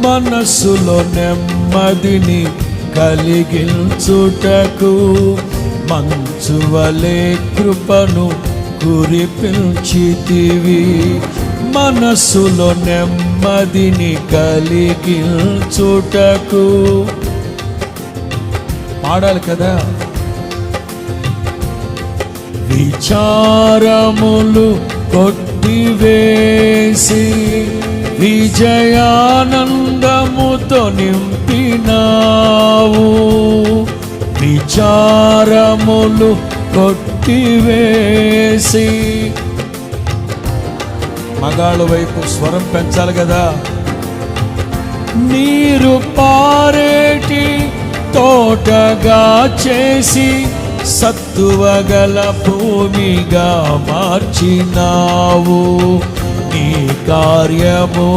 మనస్సులో నెమ్మదిని కలిగించుటకు మంచువలే కృపను కురిపించితివి. మనస్సులో నెమ్మదిని కలిగించుటకు పాడాలి కదా. విచారములు కొట్టివేసి విజయానందముతో నింపినావు. విచారములు కొట్టివేసి మగాళ్ళ వైపు స్వరం పెంచాలి కదా. నీరు పారేటి తోటగా చేసి సత్తువగల భూమిగా మార్చినావు. నీ కార్యము